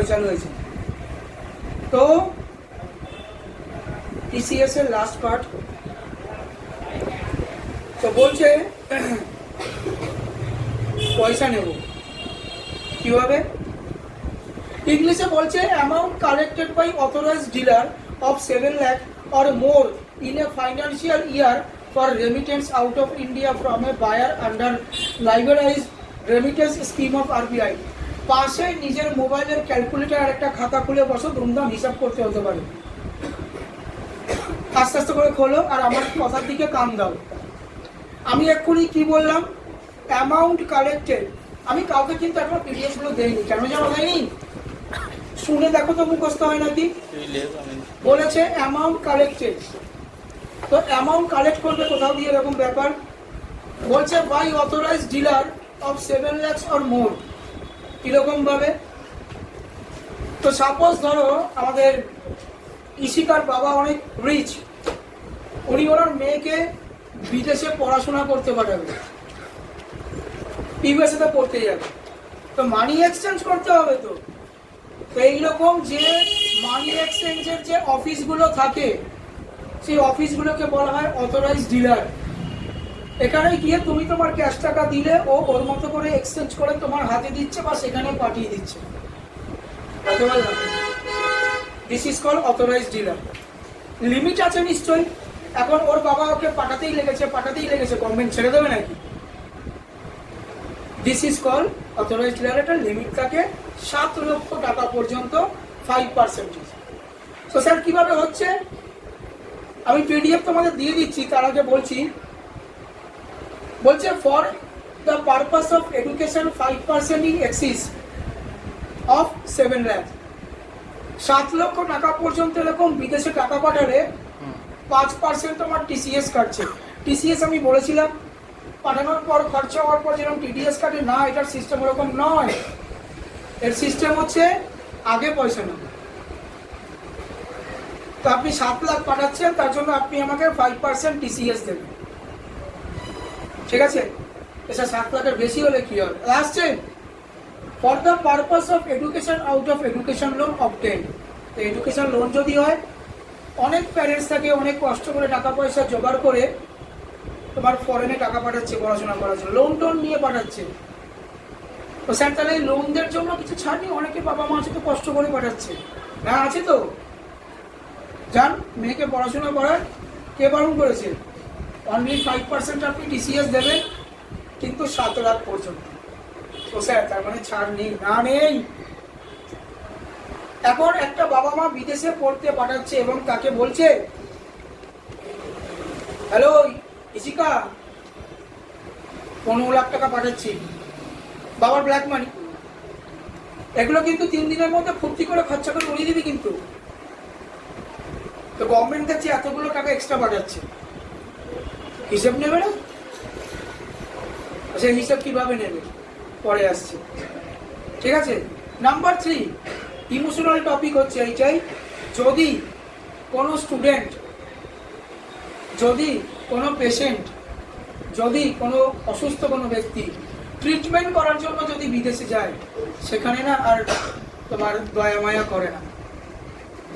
চালু হয়েছে। তো টিসিএস এর লাস্ট পার্ট তো বলছে পয়সা নেব কিভাবে, ইংলিশে বলছে amount collected by authorised dealer of 7 lakh or more in a financial year for remittance out of India from a buyer under liberalized remittance scheme of RBI। পাশে নিজের মোবাইলের ক্যালকুলেটর আর একটা খাতা খুলে বসো, ধুমধাম হিসাব করতে হতে পারে। আস্তে আস্তে করে খোলো আর আমার কথার দিকে কান দাও। আমি এক্ষুনি কি বললাম, অ্যামাউন্ট কালেক্টেড। আমি কাউকে কিন্তু এখন পিডিএফ গুলো দেইনি, কেন জানো দেয়নি, শুনে দেখো তো মুখস্থ হয় নাকি। বলেছে অ্যামাউন্ট কালেক্টেড, তো অ্যামাউন্ট কালেক্ট করবে কোথাও দিয়ে, এরকম ব্যাপার। বলছে by authorised dealer of 7 lakhs or more, কিরকম ভাবে। তো সাপোজ ধরো আমাদের ইশিকার বাবা অনেক রিচ, উনি ওনার মেয়েকে বিদেশে পড়াশোনা করতে পাঠাবে, ইউএসএ তে পড়তে যাবে, তো মানি এক্সচেঞ্জ করতে হবে। তো এইরকম যে মানি এক্সচেঞ্জের যে অফিসগুলো থাকে, সেই অফিসগুলোকে বলা হয় অথরাইজড ডিলার। এখানে গিয়ে তুমি তোমার ক্যাশ টাকা দিলে ও ওর মতো করে এক্সচেঞ্জ করে তোমার হাতে দিচ্ছে বা সেখানে পাঠিয়ে দিচ্ছে। This is call authorised dealer. Limit আছে নিশ্চয়ই, এখন ওর বাবা ওকে পাঠাতেই লেগেছে, গভর্নমেন্ট ছেড়ে দেবে নাকি। This is call authorised dealer. একটা লিমিট থাকে 7 লক্ষ টাকা পর্যন্ত 5%। তো স্যার কিভাবে হচ্ছে, আমি পিডিএফ তোমাদের দিয়ে দিচ্ছি, তার আগে বলছি। বলছে for the purpose of education 5% in axis of 7 lakh. 7 লক্ষ টাকা পর্যন্ত এরকম বিদেশে টাকা পাঠালে 5% তোমার টিসিএস কাটছে। টিসিএস আমি বলেছিলাম পাঠানোর পর খরচা হওয়ার পর যেরকম টিডিএস কাটে না, এটার সিস্টেম ওরকম নয়। এর সিস্টেম হচ্ছে আগে পয়সা নেবে। তো আপনি 7 লাখ পাঠাচ্ছেন, তার জন্য আপনি আমাকে 5% টিসিএস দেবেন, ঠিক আছে। এটা 7 লাখের বেশি হলে কি হবে, আসছে for the purpose of education out of education loan obtain. তো এডুকেশন লোন যদি হয়, অনেক প্যারেন্টস থাকে অনেক কষ্ট করে টাকা পয়সা জোগাড় করে তোমার ফরেনে টাকা পাঠাচ্ছে পড়াশোনা করার জন্য, লোন টোন নিয়ে পাঠাচ্ছে। তো স্যার তাহলে লোনদের জন্য কিছু ছাড় নেই, অনেকে বাবা মা আছে তো কষ্ট করে পাঠাচ্ছে, হ্যাঁ আছে তো। যান মেয়েকে পড়াশোনা করার, কে বারণ করেছে, অনলি 5% আপনি টিসিএস দেবেন, কিন্তু 7 লাখ পর্যন্ত। তো স্যার তার মানে ছাড় নেই, না নেই। এখন একটা বাবা মা বিদেশে পড়তে পাঠাচ্ছে এবং তাকে বলছে, হ্যালো ইশিকা 15 লাখ টাকা পাঠাচ্ছি, বাবার ব্ল্যাক মানি। এগুলো কিন্তু 3 দিনের মধ্যে ফুর্তি করে খরচা করে উড়িয়ে দিবি কিন্তু। তো গভর্নমেন্ট দেখছে এতগুলো টাকা এক্সট্রা পাঠাচ্ছে, হিসেব নেবে না। সেই হিসাব কিভাবে নেবে পরে আসছে, ঠিক আছে। নাম্বার 3 ইমোশনাল টপিক হচ্ছে এইটাই, যদি কোনো স্টুডেন্ট, যদি কোনো পেশেন্ট, যদি কোনো অসুস্থ কোনো ব্যক্তি ট্রিটমেন্ট করার জন্য যদি বিদেশে যায়, সেখানে না আর তোমার দয়া মায়া করে না।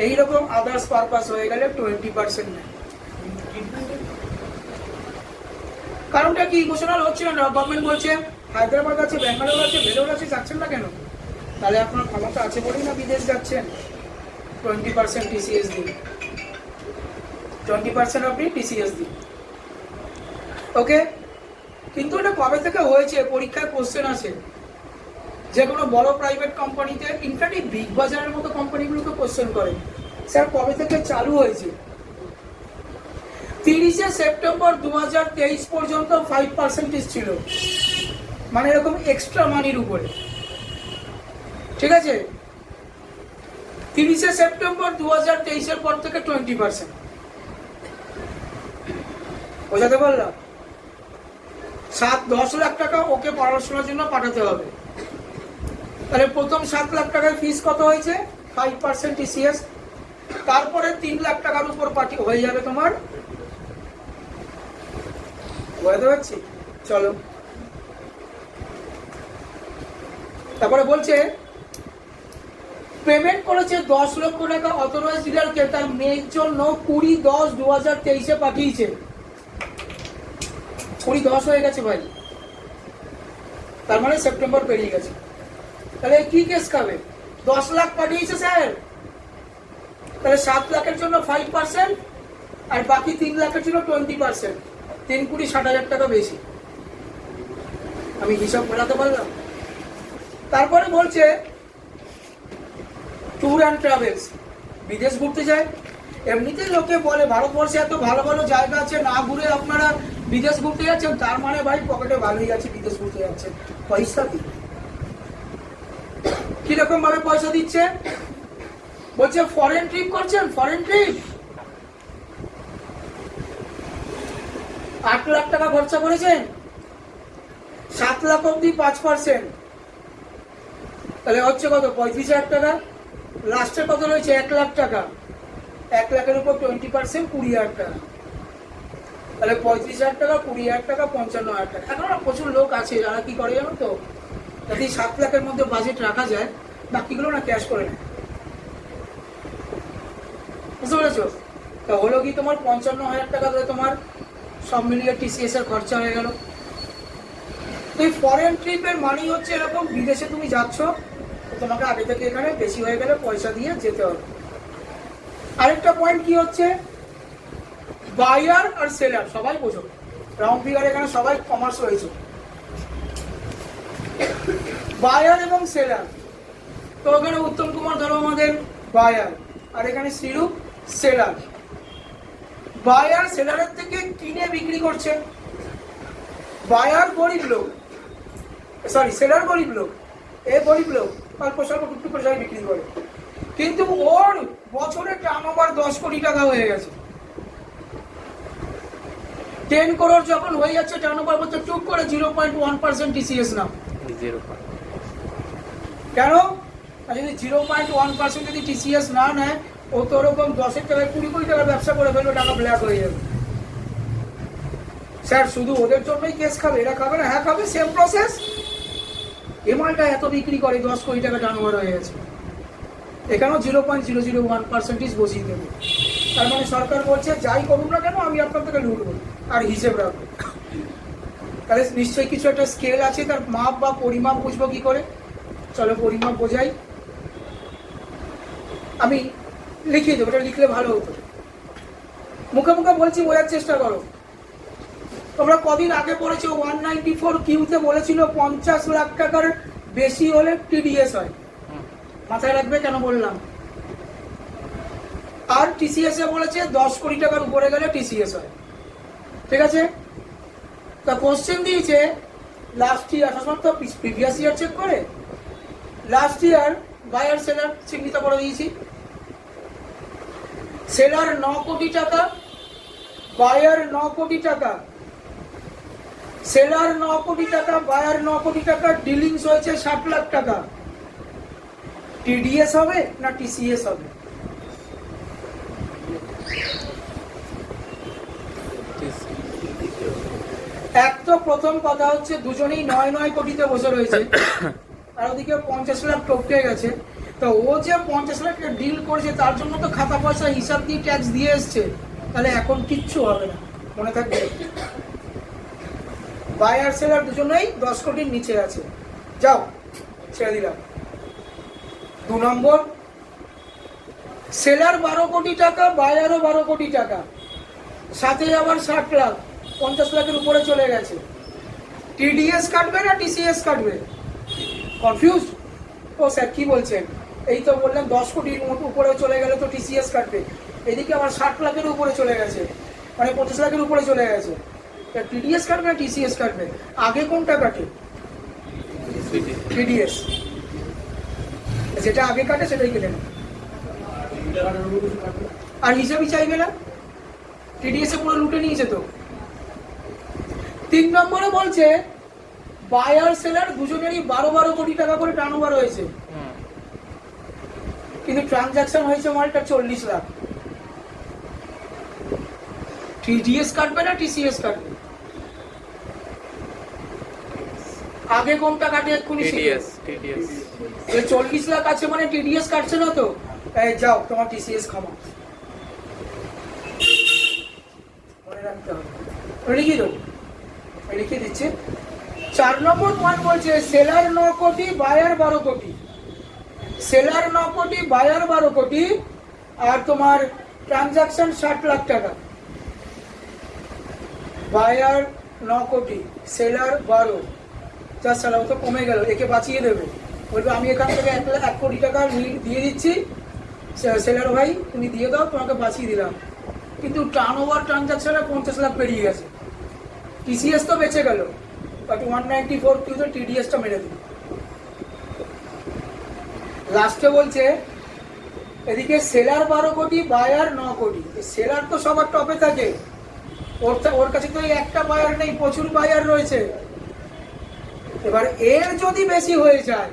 এইরকম আদার্স পারপাস হয়ে গেলে 20% নেয়। কারণটা কি, ইমোশনাল হচ্ছে না। গভর্নমেন্ট বলছে হায়দ্রাবাদ আছে, ব্যাঙ্গালোর আছে, ভেলোর আছে, যাচ্ছেন না কেন? তাহলে আপনার ক্ষমতা আছে বলেই না বিদেশ যাচ্ছেন। 20% টিসিএস দিন, 20% আপনি টিসিএস দিন, ওকে। কিন্তু এটা কবে থেকে হয়েছে, পরীক্ষায় কোশ্চেন আছে। যে কোনো বড় প্রাইভেট কোম্পানিতে, ইনফ্যাক্ট এই বিগ বাজারের মতো কোম্পানিগুলোকে কোশ্চেন করে, স্যার কবে থেকে চালু হয়েছে। 30 সেপ্টেম্বর 2023 পর্যন্ত 5% ছিল, মানে এরকম এক্সট্রা মানির উপরে, ঠিক আছে। 30 সেপ্টেম্বর 2023 পর থেকে 20%। বোঝাতে পারলাম? 10 লাখ টাকা ওকে পড়াশোনার জন্য পাঠাতে হবে। তাহলে প্রথম 7 লাখ টাকার ফিস কত হয়েছে, 5% টিসিএস। তারপরে 3 লাখ টাকার উপর হয়ে যাবে তোমার, বুঝতে পারছি। চলো তারপরে বলছে পেমেন্ট করেছে 10 লক্ষ টাকা অথরাইজ ডিলারকে তার মেয়ের জন্য 20/10/2023 পাঠিয়েছে। 20/10 হয়ে গেছে ভাই, তার মানে সেপ্টেম্বর পেরিয়ে গেছে। তাহলে কি কেস খাবে? 10 লাখ পাঠিয়েছে স্যার, তাহলে 7 লাখের জন্য 5% আর বাকি 3 লাখের জন্য 20%, 3 কোটি 60,000 টাকা বেশি। আমি হিসাব মেলাতে পারলাম। তারপরে বলছে ট্যুর অ্যান্ড ট্রাভেলস, বিদেশ ঘুরতে যায়। এমনিতেই লোকে বলে ভারতবর্ষে এত ভালো ভালো জায়গা আছে, না ঘুরে আপনারা বিদেশ ঘুরতে যাচ্ছেন, তার মানে ভাই পকেটে ভালোই আছে, বিদেশ ঘুরতে যাচ্ছেন। পয়সা দিন। কিরকম ভাবে পয়সা দিচ্ছে? বলছে ফরেন ট্রিপ করছেন, ফরেন ট্রিপ 8 লাখ টাকা খরচা করেছেন, 7 লাখ অব্দি 5%, তাহলে হচ্ছে কত? 35,000 টাকা। লাস্টের কত রয়েছে? 1 লাখ টাকা। 1 লাখের উপর 20% 20,000 টাকা, তাহলে 35,000 টাকা, 20,000 টাকা, 55,000 টাকা। এখন প্রচুর লোক আছে যারা কি করে জানো তো, যদি 7 লাখের মধ্যে বাজেট রাখা যায়, বাকিগুলো না ক্যাশ করে নেয়। বুঝতে পেরেছো? তা হলো কি, তোমার 55,000 টাকা ধরে তোমার সব মিলিয়ে TCS এর খরচা হয়ে গেল। তো এই ফরেন ট্রিপের মানি হচ্ছে এরকম, বিদেশে তুমি যাচ্ছ, তোমাকে আগে থেকে এখানে বেশি হয়ে গেলে পয়সা দিয়ে যেতে হবে। আরেকটা পয়েন্ট কি হচ্ছে, বায়ার আর সেলার, সবাই বোঝো, রাউন্ড ফিগার এখানে সবাই কমার্স রয়েছে। বায়ার এবং সেলার, তো ওখানে উত্তম কুমার ধরো আমাদের বায়ার, আর এখানে শ্রীরূপ সেলার। বায়ার সেলারের থেকে কিনে বিক্রি করছে। বায়ার গরিব লোক, সরি সেলার গরিব লোক, এ গরিব লোক, অল্প স্বল্প টুকটুক করে সবাই বিক্রি করে, কিন্তু ওর বছরে টার্নওভার 10 কোটি টাকা হয়ে গেছে। 10 করোড় যখন হয়ে যাচ্ছে টার্নওভার, বলতে টুক করে 0.1% TCS নাও। কেন? যদি 0.1% যদি TCS না নেয়, ও তো ওরকম 10 টাকায় 20 কোটি টাকার ব্যবসা করে ফেলবে, টাকা ব্ল্যাক হয়ে যাবে। স্যার শুধু ওদের জন্যই কেস খাবে, এরা খাবে না? হ্যাঁ খাবে, সেম প্রসেস। এই মালটা এত বিক্রি করে 10 কোটি টাকা টার্নওভার হয়ে গেছে, এখানেও 0.001% বসিয়ে দেবে। তার মানে সরকার বলছে যাই করুন না কেন, আমি আপনার থেকে লুটবো আর হিসেব রাখবো। তাহলে নিশ্চয়ই কিছু একটা স্কেল আছে, তার মাপ বা পরিমাপ বুঝবো কি করে? চলো পরিমাপ বোঝাই, আমি লিখিয়ে দেবো, এটা লিখলে ভালো হতো। মুখে মুখে বলছি, বোঝার চেষ্টা করো। তোমরা কদিন আগে পড়েছো 194Q-তে বলেছিল 50 লাখ টাকার বেশি হলে TDS হয়। মাথায় রাখবে কেন বললাম। আর TCS এ বলেছে 10 কোটি টাকার উপরে গেলে TCS হয়। ঠিক আছে? তা কোশ্চেন দিয়েছে লাস্ট ইয়ার, সবসময় তো প্রিভিয়াস ইয়ার চেক করে, লাস্ট ইয়ার বায়ার সেলার চিহ্নিত করে দিয়েছি। সেলার 9 কোটি টাকা, বায়ার 9 কোটি টাকা, সেলার 9 কোটি টাকা, বায়ার 9 কোটি টাকা, ডিলিংস হয়েছে 60 লাখ টাকা। TDS হবে না TCS হবে? এক তো প্রথম কথা হচ্ছে দুজনেই 9 কোটিতে বসে রয়েছে, আর ওদিকে 50 লাখ টপকে গেছে। তো ও যে 50 লাখ ডিল করেছে, তার জন্য তো খাতা পয়সা হিসাব দিয়ে ট্যাক্স দিয়ে এসছে, তাহলে এখন কিচ্ছু হবে না, মনে থাকবে। বায়ার সেলার দুজনেই 10 কোটির নিচে আছে, যাও ছেড়ে দিলাম। 2 নম্বর, সেলার 12 কোটি টাকা, বায়ারও 12 কোটি টাকা, সাথে আবার 60 লাখ, 50 লাখের উপরে চলে গেছে। TDS কাটবে না TCS কাটবে? কনফিউজ? ও স্যার কি বলছেন? এই তো বললেন 10 কোটির উপরে চলে গেলে তো TCS কাটবে, এদিকে আবার 60 লাখের উপরে চলে গেছে, মানে 50 লাখের উপরে চলে গেছে। TDS কাটবে না TCS কাটবে? আগে কোনটা কাটে? TDS, যেটা আগে কাটে সেটাই কেটে না, আর হিসাবই চাইবে না। TDS এ পুরো লুটে নিয়েছে তো। 3 নম্বরে বলছে বায়ার সেলার দুজনেরই 12 কোটি টাকা করে টার্নওভার হয়েছে, কিন্তু ট্রানজাকশন হয়েছে মালটা 40 লাখ। TDS কাটবে না TCS কাটবে? আগে কোনটা কাটে এক্ষুনি টিডিএস টিডিএস 40 লাখ আছে মানে টিডিএস কাটছে না তো? এই যাও তোমার টিসিএস ক্ষমা মনে রাখতে হবে। লিখে দেবো, লিখে দিচ্ছে। 4 নম্বর পয়েন্ট বলছে সেলার 9 কোটি বায়ার 12 কোটি। সেলার 9 কোটি বায়ার 12 কোটি আর তোমার ট্রানজাকশন 60 লাখ টাকা। বায়ার 9 কোটি সেলার 12, যা সালাও তো কমে গেল, একে বাঁচিয়ে দেবে, বলবে আমি এখান থেকে 1 কোটি টাকা দিয়ে দিচ্ছি, সেলার ভাই তুমি দিয়ে দাও, তোমাকে বাঁচিয়ে দিলাম। কিন্তু টার্নওভার ট্রানজাকশনে 50 লাখ পেরিয়ে গেছে, টিসিএস তো বেঁচে গেল, বাট 194 কিউতে টিডিএসটা মেরে দিল। লাস্টে বলছে এদিকে সেলার 12 কোটি বায়ার 9 কোটি। সেলার তো সবার টপে থাকে, ওর কাছে তো একটা বায়ার নেই, প্রচুর বায়ার রয়েছে। এবার এর যদি বেশি হয়ে যায়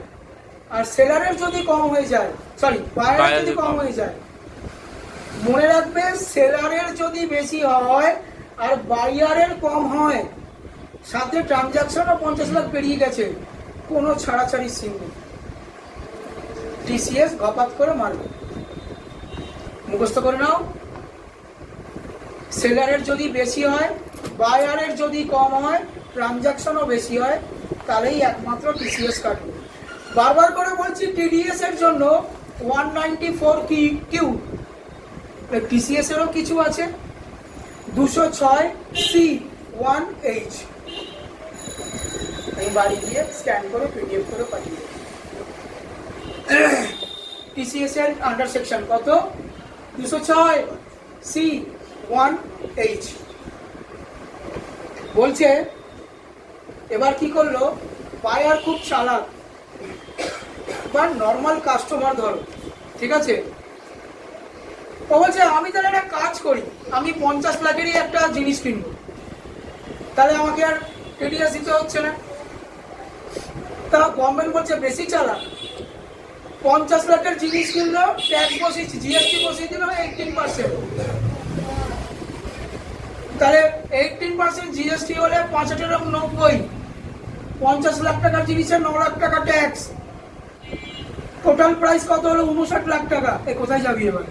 আর সেলারের যদি কম হয়ে যায়, সরি বায়ারের যদি কম হয়ে যায়, মনে রাখবে সেলারের যদি বেশি হয় আর বায়ারের কম হয়, সাথে ট্রানজাকশনও 50 লাখ পেরিয়ে গেছে, কোনো ছাড়াছাড়ি সিন নেই, টিসিএস গপাত করে মারবে। মুখস্থ করে নাও, সেলারের যদি বেশি হয় বায়ারের যদি কম হয় ট্রানজাকশনও বেশি হয়, তাহলেই একমাত্র টিসিএস কাটবে। বারবার করে বলছি টিডিএস এর জন্য 194 কিউ, টিসিএস এরও কিছু আছে 206 C1H। এই বাড়ি গিয়ে স্ক্যান করে পিডিএফ করে পাঠিয়ে দেবে। টিসিএস এর আন্ডার সেকশন কত? 206 C1H। বলছে এবার কি করলো, বায়ার খুব চালাক, বা নর্মাল কাস্টমার ধরো, ঠিক আছে, ও বলছে আমি তাহলে একটা কাজ করি, আমি 50 লাখেরই একটা জিনিস কিনবো, তাহলে আমাকে আর টিডিএস দিতে হচ্ছে না। তা গভর্নমেন্ট বলছে বেশি চালাক, 50 লাখের জিনিস কিনলো, ট্যাক্স বসিয়েছি, জিএসটি বসিয়ে দিল 18%, তাহলে 18% জিএসটি হলে 5.90, 50 লাখ টাকার জিনিসের 9 লাখ টাকা ট্যাক্স, টোটাল প্রাইস কত হলো? 59 লাখ টাকা। এ কোথায় যাবি এবার?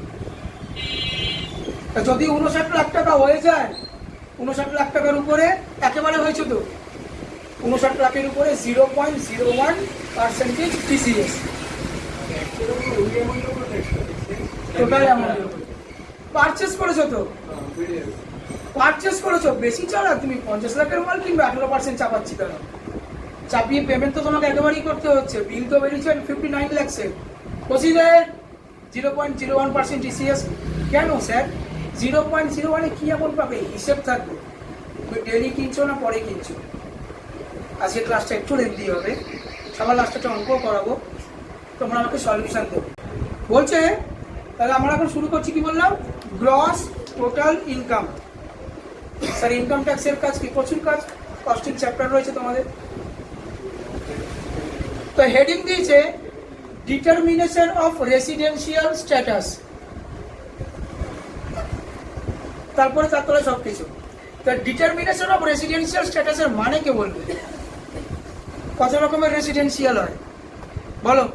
যদি 59 লাখ টাকা হয়ে যায়, 59 লাখ টাকার উপরে একেবারে হয়েছে তো, 59 লাখের উপরে 0.01% টিসিএস টোটাল অ্যামাউন্ট। পারচেস করেছো তো, পারচেস করেছো, বেশি চালা, তুমি 50 লাখের মাল কিনবে, 18% চাপাচ্ছি, তারা চাপিয়ে পেমেন্ট তো তোমাকে একেবারেই করতে হচ্ছে। বিল তো বেরিয়েছে 59 লাখের, প্রসিডের 0.01% টিসিএস। কেন স্যার 0.01-এ কি এমন পাবে? হিসেব থাকবে, তুমি ডেলি কিনছো না পরে কিনছো। আজকে ক্লাসটা একটু লেন্দি হবে, সবার লাস্টে একটা অঙ্ক করাবো, তোমরা আমাকে সলিউশন দেবে। বলছে তাহলে আমরা এখন শুরু করছি, কি বললাম, gross total income. Sir income ট্যাক্সের কাজ কি? প্রচুর কাজ, কস্টিং চ্যাপ্টার রয়েছে তোমাদের। তো হেডিং দিয়েছে ডিটারমিনেশন অফ রেসিডেন্সিয়াল স্ট্যাটাস, তারপরে তার তলায় সব কিছু। তো ডিটারমিনেশন অফ রেসিডেন্সিয়াল স্ট্যাটাসের মানে কে বলবে? কত রকমের রেসিডেন্সিয়াল হয় বলো?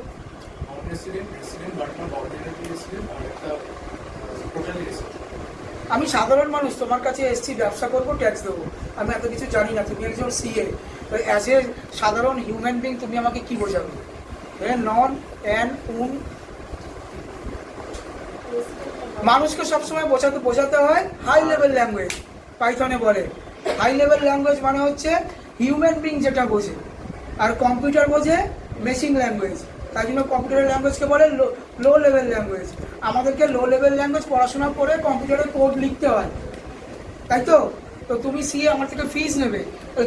আমি সাধারণ মানুষ, তোমার কাছে এসছি, ব্যবসা করবো, ট্যাক্স দেবো, আমি এত কিছু জানি না। তুমি একজন সিএ, অ্যাজ এ সাধারণ হিউম্যান বিং তুমি আমাকে কি বোঝাবে? নন অ্যান্ড উন, মানুষকে সবসময় বোঝাতে হয় হাই লেভেল ল্যাঙ্গুয়েজ, পাইথনে বলে হাই লেভেল ল্যাঙ্গুয়েজ মানে হচ্ছে হিউম্যান বিং যেটা বোঝে, আর কম্পিউটার বোঝে মেশিন ল্যাঙ্গুয়েজ। তাই জন্য কম্পিউটার ল্যাঙ্গুয়েজকে বলে লো লেভেল ল্যাঙ্গুয়েজ। আমাদেরকে লো লেভেল ল্যাঙ্গুয়েজ পড়াশোনা করে কম্পিউটারে কোড লিখতে হয়, তাই তো? তো তুমি সিএ, আমার থেকে ফিস নেবে,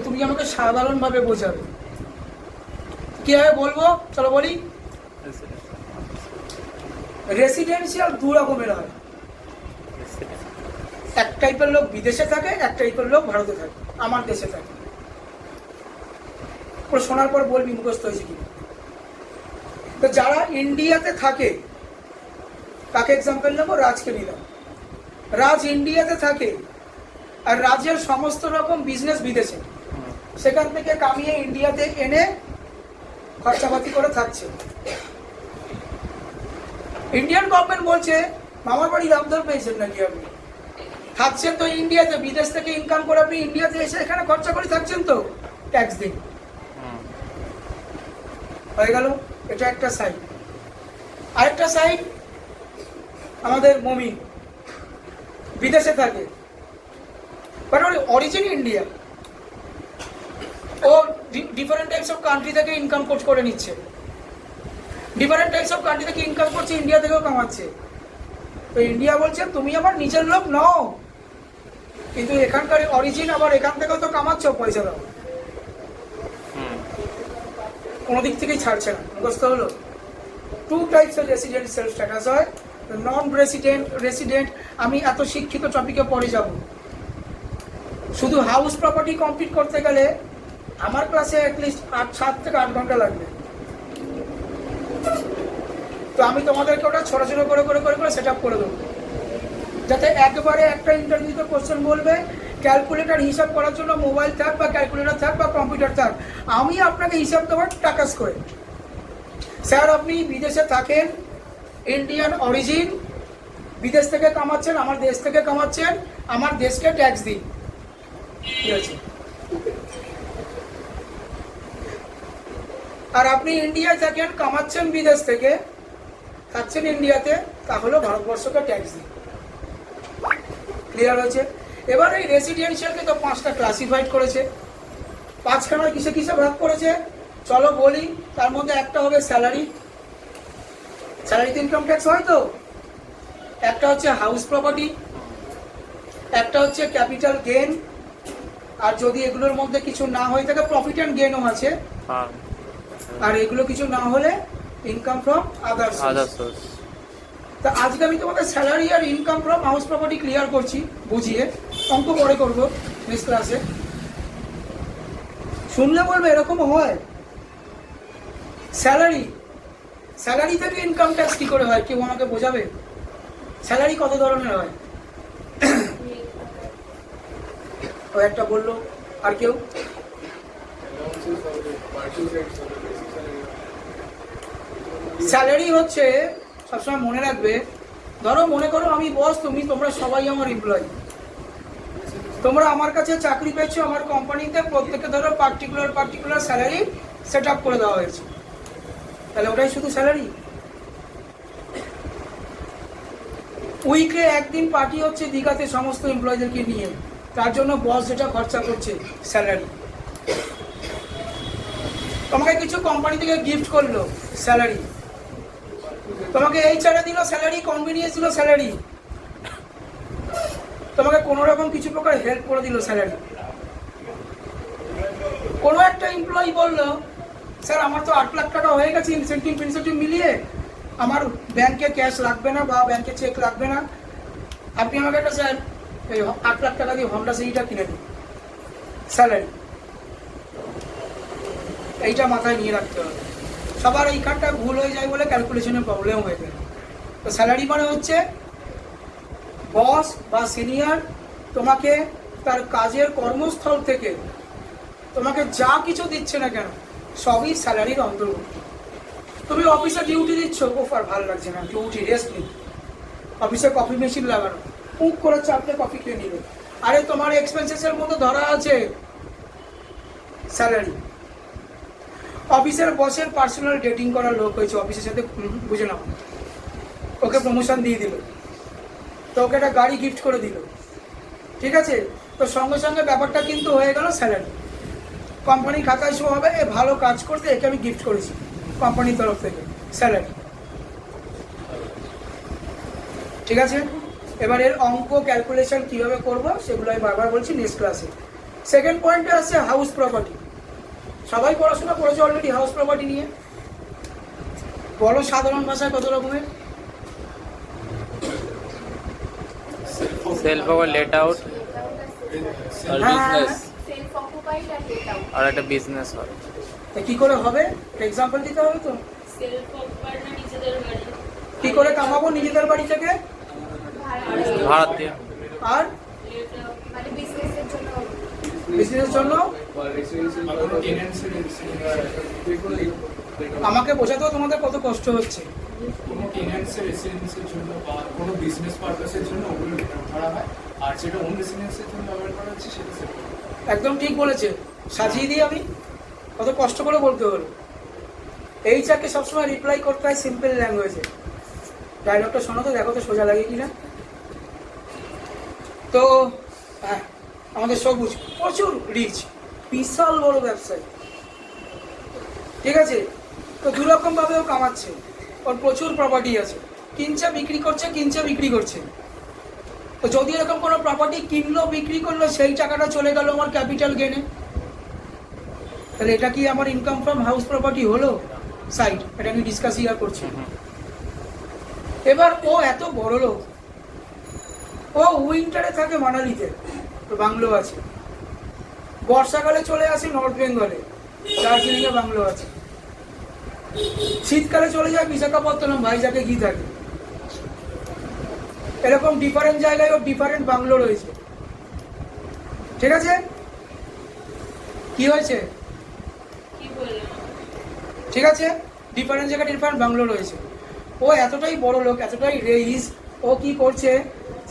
তুমি আমাকে সাধারণভাবে বোঝাবে। কীভাবে বলবো চলো বলি। রেসিডেন্সিয়াল দু রকমের হয়, এক টাইপের লোক বিদেশে থাকে, এক টাইপের লোক ভারতে থাকে, আমার দেশে থাকে। শোনার পর বলবি মুখস্থ হয়েছে কি। তো যারা ইন্ডিয়াতে থাকে, তাকে এক্সাম্পল নেবো, রাজকে নিলাম। রাজ ইন্ডিয়াতে থাকে আর রাজের সমস্ত রকম বিজনেস বিদেশে, সেখান থেকে কামিয়ে ইন্ডিয়াতে এনে খরচাপাতি করে থাকছে। ইন্ডিয়ান গভর্নমেন্ট বলছে মামার বাড়ি রামধর পেয়েছেন নাকি আপনি? থাকছেন তো ইন্ডিয়াতে, বিদেশ থেকে ইনকাম করে আপনি ইন্ডিয়াতে এসে এখানে খরচা করে থাকছেন, তো ট্যাক্স দিন। হয়ে গেল, এটা একটা সাইড। আরেকটা সাইড, আমাদের মমি বিদেশে থাকে, বাট ওর অরিজিন ইন্ডিয়া। ও ডিফারেন্ট টাইপস অফ কান্ট্রি থেকে ইনকাম করে নিচ্ছে, ডিফারেন্ট টাইপস অফ কান্ট্রি থেকে ইনকাম করছে, ইন্ডিয়া থেকেও কামাচ্ছে। তো ইন্ডিয়া বলছে তুমি আমার নিজের লোক নও, কিন্তু এখানকার অরিজিন আবার এখান থেকেও তো কামাচ্ছ, পয়সা দাও। কোনো দিক থেকেই ছাড়ছে না। বুঝতে হলো? Two types of residential status হয়, নন রেসিডেন্ট। আমি এত শিক্ষিত টপিকে পরে যাব। শুধু হাউস প্রপার্টি কমপ্লিট করতে গেলে আমার ক্লাসে অ্যাটলিস্ট 7 থেকে 8 ঘন্টা লাগবে। তো আমি তোমাদেরকে ওটা ছোট ছোট করে করে করে করে সেট আপ করে দেবো, যাতে একবারে একটা ইন্টারভিউতে কোশ্চেন বলবে ক্যালকুলেটর হিসাব করার জন্য মোবাইল থাক বা ক্যালকুলেটর থাক বা কম্পিউটার থাক, আমি আপনাকে হিসাব দেওয়ার টাকাস করে। স্যার আপনি বিদেশে থাকেন, ইন্ডিয়ান অরিজিন, বিদেশ থেকে কামাচ্ছেন, আমার দেশ থেকে কামাচ্ছেন, আমার দেশকে ট্যাক্স দিন। কি আছে? আর আপনি ইন্ডিয়ায় থাকেন, কামাচ্ছেন বিদেশ থেকে, থাকছেন ইন্ডিয়াতে, তাহলে ভারতবর্ষকে ট্যাক্স দিন। ক্লিয়ার হয়েছে? এবার এই রেসিডেন্সিয়ালকে তো 5টা ক্লাসিফাইড করেছে, 5খানা কিসে কিসে ভাগ করেছে চলো বলি। তার মধ্যে একটা হবে স্যালারি, স্যালারিতে ইনকাম ট্যাক্স হয় তো। একটা হচ্ছে হাউস প্রপার্টি, একটা হচ্ছে ক্যাপিটাল গেন, আর যদি এগুলোর মধ্যে কিছু না হয়ে থাকে প্রফিট অ্যান্ড গেনও আছে, আর এগুলো কিছু না হলে ইনকাম ফ্রম আদার সোর্স। তা আজকে আমি তোমাদের স্যালারি আর income from house property clear করছি বুঝিয়ে, অঙ্ক পরে করবো নেক্সট ক্লাসে। শুনলে বলবে এরকম হয়। স্যালারি থেকে ইনকাম ট্যাক্স কি করে হয়, কেউ আমাকে বোঝাবে? স্যালারি কত ধরনের হয়? ও একটা বললো, আর কেউ? স্যালারি হচ্ছে, সবসময় মনে রাখবে, ধরো মনে করো আমি বস, তোমরা সবাই আমার এমপ্লয়ি, তোমরা আমার কাছে চাকরি পেয়েছো, আমার কোম্পানিতে প্রত্যেকে ধরো পার্টিকুলার স্যালারি সেট আপ করে দেওয়া হয়েছে, তাহলে ওটাই শুধু স্যালারি? উইকে একদিন পার্টি হচ্ছে দীঘাতে সমস্ত এমপ্লয়ীদেরকে নিয়ে, তার জন্য বস যেটা খরচা করছে স্যালারি। তোমাকে কিছু কোম্পানি থেকে গিফট করলো, স্যালারি। তোমাকে এই ছাড়া দিল স্যালারি, কনভিনিয়েন্স দিল স্যালারি, তোমাকে কোনো রকম কিছু প্রকার হেল্প করে দিল স্যালারি। কোনো একটা এমপ্লয়ি বললো স্যার আমার তো 8 লাখ টাকা হয়ে গেছে ইনসেন্টিভ মিলিয়ে, আমার ব্যাংকে ক্যাশ লাগবে না বা ব্যাংকে চেক লাগবে না, আপনি আমাকে একটা স্যার এই 8 লাখ টাকা দিয়ে হন্ডা সিটিটা কিনে দিন, স্যালারি। এইটা মাথায় নিয়ে রাখতে হবে। সবার এই কার্ডটা ভুল হয়ে যায় বলে ক্যালকুলেশনের প্রবলেম হয়ে যায়। তো স্যালারি মানে হচ্ছে বস বা সিনিয়র তোমাকে তার কাজের কর্মস্থল থেকে তোমাকে যা কিছু দিচ্ছে না কেন সবই স্যালারির অন্তর্ভুক্ত। তুমি অফিসে ডিউটি দিচ্ছ, ওফার ভালো লাগছে না, ডিউটি রেস্ট নিই, অফিসে কফি মেশিন লাগানো, পুক করে চাপলে কফি খেয়ে নিলে, আরে তোমার এক্সপেন্সেসের মধ্যে ধরা আছে স্যালারি। অফিসের বসের পার্সোনাল ডেটিং করার লোক হয়েছে, অফিসের সাথে বুঝে নাও, ওকে প্রমোশন দিয়ে দিল, তো ওকে একটা গাড়ি গিফট করে দিল, ঠিক আছে? তো সঙ্গে সঙ্গে ব্যাপারটা কিন্তু হয়ে গেল স্যালারি। কোম্পানির খাতায় শো হবে এ ভালো কাজ করতে, একে আমি গিফট করেছি কোম্পানির তরফ থেকে, স্যালারি। ঠিক আছে? এবার এর অঙ্ক ক্যালকুলেশন কিভাবে করব সেগুলো আমি বারবার বলছি নেক্সট ক্লাসে। সেকেন্ড পয়েন্টে আছে হাউস প্রপার্টি। সবাই পড়াশোনা করেছে অলরেডি হাউস প্রপার্টি নিয়ে, বলো সাধারণ ভাষায় কত রকমের? সেলফ অর লেট আউট আর বিজনেস, আর একটা বিজনেস হয়। কি করে হবে? এক্সাম্পল দিতে হবে তো। সেলফ অকুপাইড না নিজেদের বাড়ি, কি করে কামাবো নিজেদের বাড়ি থেকে? ভাড়া দিয়ে। আর মানে বিজনেসের জন্য, বিজনেসের জন্য আমাকে বোঝাতেও তোমাদের কত কষ্ট হচ্ছে। কোনো টেন্যান্সের রেসিডেন্সের জন্য বা কোনো বিজনেস পারপাসের জন্য ওগুলো রিটার্ন করা হয়, আর যেটা ওন রেসিডেন্সের জন্য ব্যবহার করা হচ্ছে সেটা সেপারেট। একদম ঠিক বলেছে, সাজিয়ে দিই আমি, কত কষ্ট করে বলতে হলো। এই চাকে সবসময় রিপ্লাই করতে হয় সিম্পল ল্যাঙ্গুয়েজে। ডায়লগটা শোনো তো, দেখো তো সোজা লাগে কিনা। তো হ্যাঁ, আমাদের সবুজ প্রচুর রিচ, বিশাল বড় ব্যবসায়ী, ঠিক আছে। তো দুরকম ভাবেও কামাচ্ছে, ওর প্রচুর প্রপার্টি আছে, কিনছে বিক্রি করছে, কিনছে বিক্রি করছে। তো যদি এরকম কোনো প্রপার্টি কিনলো বিক্রি করলো, সেই টাকাটা চলে গেল আমার ক্যাপিটাল গেনে, তাহলে এটা কি আমার ইনকাম ফ্রম হাউস প্রপার্টি হলো? সাইড, এটা আমি ডিসকাস ইয়া করছি। এবার ও এত বড় লোক, ও উইন্টারে থাকে মানালিতে, তো বাংলো আছে। বর্ষাকালে চলে আসে নর্থ বেঙ্গলে, দার্জিলিংয়ে বাংলো আছে। শীতকালে চলে যায় বিশাখাপত্তনম, ভাইজাকে গিয়ে থাকে। এরকম ডিফারেন্ট জায়গায় ওর ডিফারেন্ট বাংলো রয়েছে, ঠিক আছে। কি হয়েছে? কি বললাম? ঠিক আছে, ডিফারেন্ট জায়গায় ডিফারেন্ট বাংলো রয়েছে। ও এতটাই বড় লোক, এতটাই রেইস, ও কি করছে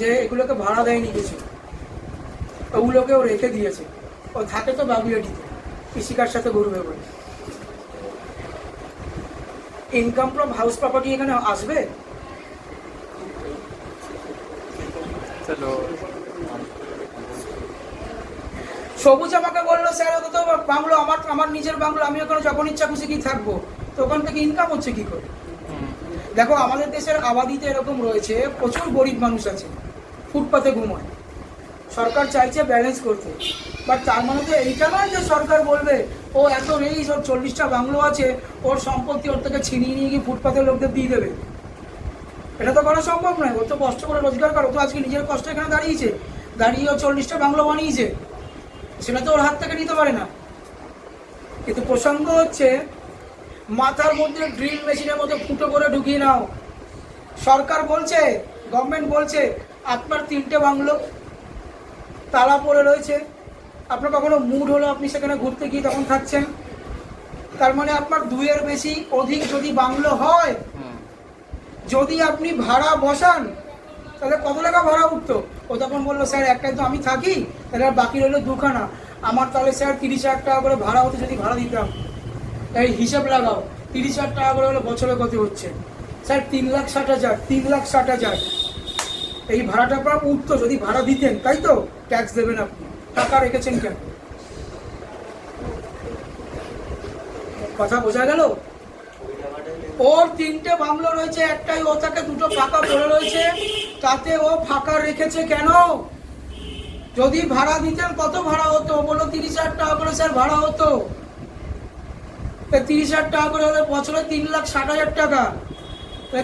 যে এগুলোকে ভাড়া দেয়নি কিছু, ওগুলোকেও রেখে দিয়েছে। ও থাকে তো বাবুয়াটিতে, কৃষিকার সাথে ঘুরবে বলে। ইনকাম ফ্রম হাউস প্রপার্টি এখানে আসবে? সবুজ আমাকে বললো স্যার ওটা তো বাংলো, আমার নিজের বাংলো, আমি ওখানে যখন ইচ্ছা খুশি কি থাকবো, তো ওখান থেকে ইনকাম হচ্ছে কি করে? দেখো আমাদের দেশের আবাদিতে এরকম রয়েছে, প্রচুর গরিব মানুষ আছে, ফুটপাতে ঘুমায়। সরকার চাইছে ব্যালেন্স করতে, বাট তার মানে তো এইটা নয় যে সরকার বলবে ও এত রেইস, ওর 40টা বাংলো আছে, ওর সম্পত্তি ওর থেকে ছিনিয়ে নিয়ে গিয়ে ফুটপাতের লোকদের দিয়ে দেবে। এটা তো করা সম্ভব নয়। ও তো কষ্ট করে রোজগার করে, ও তো আজকে নিজের কষ্ট এখানে দাঁড়িয়েছে, দাঁড়িয়ে ও 40টা বাংলো বানিয়েছে, সেটা তো ওর হাত থেকে নিতে পারে না। কিন্তু প্রসঙ্গ হচ্ছে মাথার মধ্যে ড্রিল মেশিনের মধ্যে ফুটো করে ঢুকিয়ে নাও। সরকার বলছে, গভর্নমেন্ট বলছে আপনার 3টে বাংলো তালা পড়ে রয়েছে, আপনার কখনো মুড হলো আপনি সেখানে ঘুরতে গিয়ে তখন থাকছেন, তার মানে আপনার 2-এর বেশি অধিক যদি বাংলো হয়, যদি আপনি ভাড়া বসান, তাহলে কত টাকা ভাড়া উঠতো? ও তখন বললো স্যার একটাই তো আমি থাকি, তাহলে বাকি রইলো 2খানা, আমার তাহলে স্যার 30,000 টাকা করে ভাড়া হতো যদি ভাড়া দিতাম। এই হিসাব লাগাও, 30,000 টাকা করে হলে বছরে কত হচ্ছে? স্যার 3,60,000, 3,60,000 এই ভাড়াটা আপনার উঠতো যদি ভাড়া দিতেন, তাই তো? ট্যাক্স দেবেন আপনি, টাকা রেখেছেন কেন? কথা বোঝা গেল? ওর 3টে বাংলো রয়েছে, একটাই ও থাকে, 2টো ফাঁকা পড়ে রয়েছে, তাতে ও ফাঁকা রেখেছে কেন? যদি ভাড়া দিতেন কত ভাড়া হতো? বললো 30,000 টাকা করে স্যার ভাড়া হতো। 30,000 টাকা করে হলে বছরে 3,60,000 টাকা,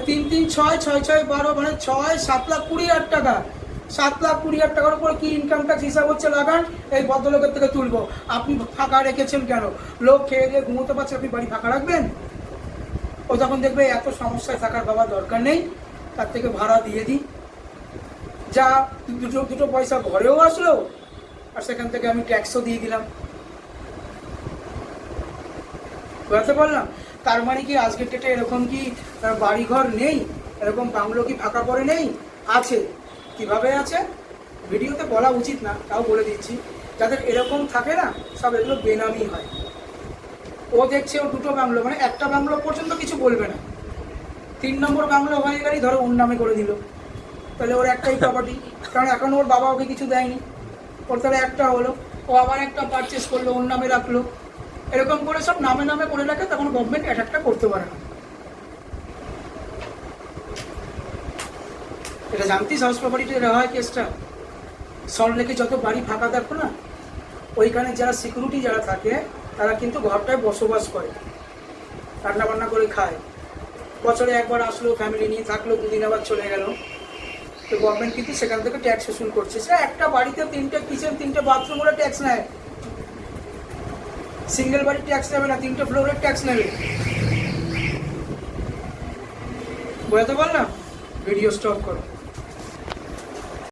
3 3 6 6 6 12 মানে 6 7,20,000 টাকা। 7,20,000 টাকার উপরে কি ইনকাম ট্যাক্স হিসাব হচ্ছে লাগান, এই ভদ্রলোকের থেকে তুলবো। আপনি ফাঁকা রেখেছেন কেন? লোক খেয়ে দিয়ে ঘুমোতে পারছে, আপনি বাড়ি ফাঁকা রাখবেন? ও যখন দেখবে এত সমস্যায় থাকার বাবা দরকার নেই, তার থেকে ভাড়া দিয়ে দিই, যা দুটো পয়সা ঘরেও আসলো, আর সেখান থেকে আমি ট্যাক্সও দিয়ে দিলাম। বুঝতে পারলাম? তার মানে কি আজকের ডেটে এরকম কি বাড়িঘর নেই, এরকম বাংলো কি ফাঁকা পড়ে নেই? আছে। কিভাবে আছে ভিডিওতে বলা উচিত না, তাও বলে দিচ্ছি। যাদের এরকম থাকে না, সব এগুলো বেনামি হয়। ও দেখছে ও 2টো বাংলো, মানে একটা বাংলো পর্যন্ত কিছু বলবে না, 3 নম্বর বাংলো হয়ে গেলেই ধরো ওর নামে করে দিল, তাহলে ওর একটাই প্রপার্টি, কারণ এখন ওর বাবা ওকে কিছু দেয়নি, ওর তাহলে একটা হলো। ও আবার একটা পারচেস করলো, ওর নামে রাখলো, এরকম করে সব নামে নামে করে রাখে, তখন গভর্নমেন্ট অ্যাটাকটা করতে পারে না। এটা জানতিস হাউস প্রপার্টিতে হয় কেসটা? সল্টলেকে যত বাড়ি ফাঁকা দেখো না, ওইখানে যারা সিকিউরিটি যারা থাকে, তারা কিন্তু ঘরটায় বসবাস করে, রান্না বান্না করে খায়। বছরে একবার আসলো, ফ্যামিলি নিয়ে থাকলো, 2 দিন আবার চলে গেল। তো গভর্নমেন্ট কিন্তু সেখান থেকে ট্যাক্স উসুল করছে। সে একটা বাড়িতে 3টে কিচেন, 3টে বাথরুম বলে ট্যাক্স নেয়। সিঙ্গেল বাড়ির ট্যাক্স নেবে না, 3টে ফ্লোরের ট্যাক্স নেবে। বুঝতে পারলাম? ভিডিও স্টপ করো।